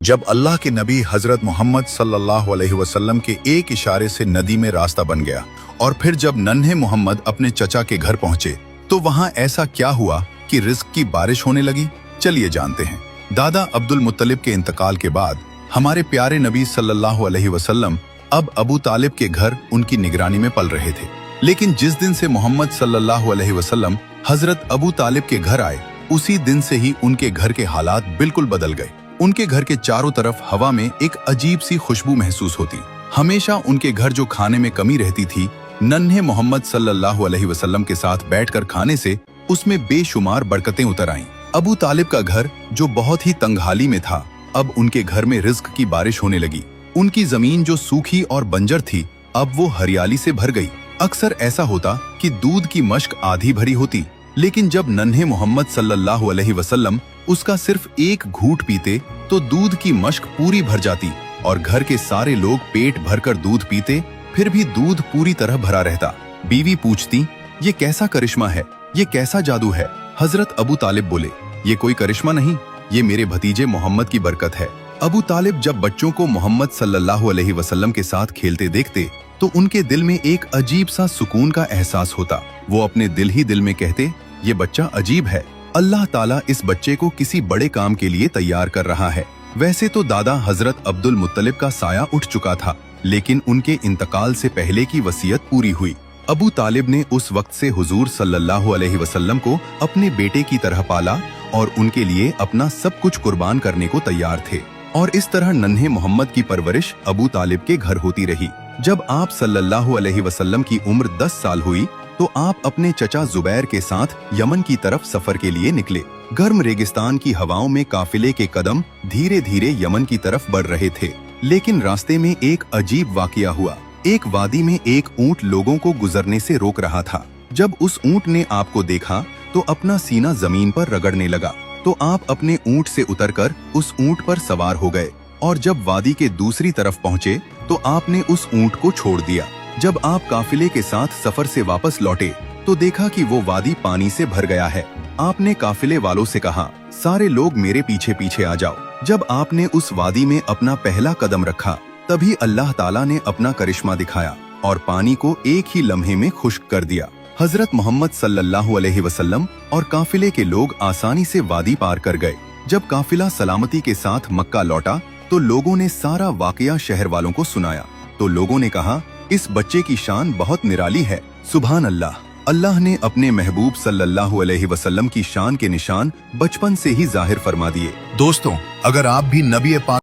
जब अल्लाह के नबी हजरत मोहम्मद सल्लल्लाहु अलैहि वसल्लम के एक इशारे से नदी में रास्ता बन गया और फिर जब नन्हे मोहम्मद अपने चचा के घर पहुंचे तो वहां ऐसा क्या हुआ कि रिस्क की बारिश होने लगी। चलिए जानते हैं। दादा अब्दुल मुत्तलिब के इंतकाल के बाद हमारे प्यारे नबी सल्लल्लाहु अलैहि वसल्लम अब अबू तालिब के घर उनकी निगरानी में पल रहे थे। लेकिन जिस दिन से मोहम्मद सल्लल्लाहु अलैहि वसल्लम हजरत अबू तालिब के घर आए उसी दिन से ही उनके घर के हालात बिल्कुल बदल गए। उनके घर के चारों तरफ हवा में एक अजीब सी खुशबू महसूस होती। हमेशा उनके घर जो खाने में कमी रहती थी, नन्हे मोहम्मद सल्लल्लाहु अलैहि वसल्लम के साथ बैठकर खाने से उसमें बेशुमार बरकतें उतर आईं। अबू तालिब का घर जो बहुत ही तंगहाली में था, अब उनके घर में रिज्क की बारिश होने लगी। उनकी जमीन जो सूखी और बंजर थी, अब वो हरियाली से भर गई। अक्सर ऐसा होता कि दूध की मश्क आधी भरी होती, लेकिन जब नन्हे मोहम्मद सल्लल्लाहु अलैहि वसल्लम उसका सिर्फ एक घूंट पीते तो दूध की मश्क पूरी भर जाती और घर के सारे लोग पेट भरकर दूध पीते, फिर भी दूध पूरी तरह भरा रहता। बीवी पूछती, ये कैसा करिश्मा है, ये कैसा जादू है? हजरत अबू तालिब बोले, ये कोई करिश्मा नहीं, ये मेरे भतीजे मोहम्मद की बरकत है। अबू तालिब जब बच्चों को मोहम्मद सल्लल्लाहु अलैहि वसल्लम के साथ खेलते देखते तो उनके दिल में एक अजीब सा सुकून का एहसास होता। वो अपने दिल ही दिल में कहते, ये बच्चा अजीब है, अल्लाह ताला इस बच्चे को किसी बड़े काम के लिए तैयार कर रहा है। वैसे तो दादा हजरत अब्दुल मुत्तलिब का साया उठ चुका था, लेकिन उनके इंतकाल से पहले की वसीयत पूरी हुई। अबू तालिब ने उस वक्त से हुजूर सल्लल्लाहु अलैहि वसल्लम को अपने बेटे की तरह पाला और उनके लिए अपना सब कुछ कुर्बान करने को तैयार थे। और इस तरह नन्हे मोहम्मद की परवरिश अबू तालिब के घर होती रही। जब आप सल्लल्लाहु अलैहि वसल्लम की उम्र 10 साल हुई तो आप अपने चचा जुबैर के साथ यमन की तरफ सफर के लिए निकले। गर्म रेगिस्तान की हवाओं में काफिले के कदम धीरे धीरे यमन की तरफ बढ़ रहे थे, लेकिन रास्ते में एक अजीब वाकया हुआ। एक वादी में एक ऊंट लोगों को गुजरने से रोक रहा था। जब उस ऊंट ने आपको देखा तो अपना सीना जमीन पर रगड़ने लगा, तो आप अपने ऊंट से उतरकर उस ऊंट पर सवार हो गए और जब वादी के दूसरी तरफ पहुंचे तो आपने उस ऊंट को छोड़ दिया। जब आप काफिले के साथ सफर से वापस लौटे तो देखा कि वो वादी पानी से भर गया है। आपने काफिले वालों से कहा, सारे लोग मेरे पीछे पीछे आ जाओ। जब आपने उस वादी में अपना पहला कदम रखा तभी अल्लाह ताला ने अपना करिश्मा दिखाया और पानी को एक ही लम्हे में खुश्क कर दिया। हजरत मोहम्मद सल्लल्लाहु अलैहि वसल्लम और काफिले के लोग आसानी से वादी पार कर गए। जब काफिला सलामती के साथ मक्का लौटा तो लोगों ने सारा वाकया शहर वालों को सुनाया। तो लोगों ने कहा, इस बच्चे की शान बहुत निराली है। सुभान अल्लाह, अल्लाह ने अपने महबूब सल्लल्लाहु अलैहि वसल्लम की शान के निशान बचपन से ही जाहिर फरमा दिए। दोस्तों, अगर आप भी नबी पाक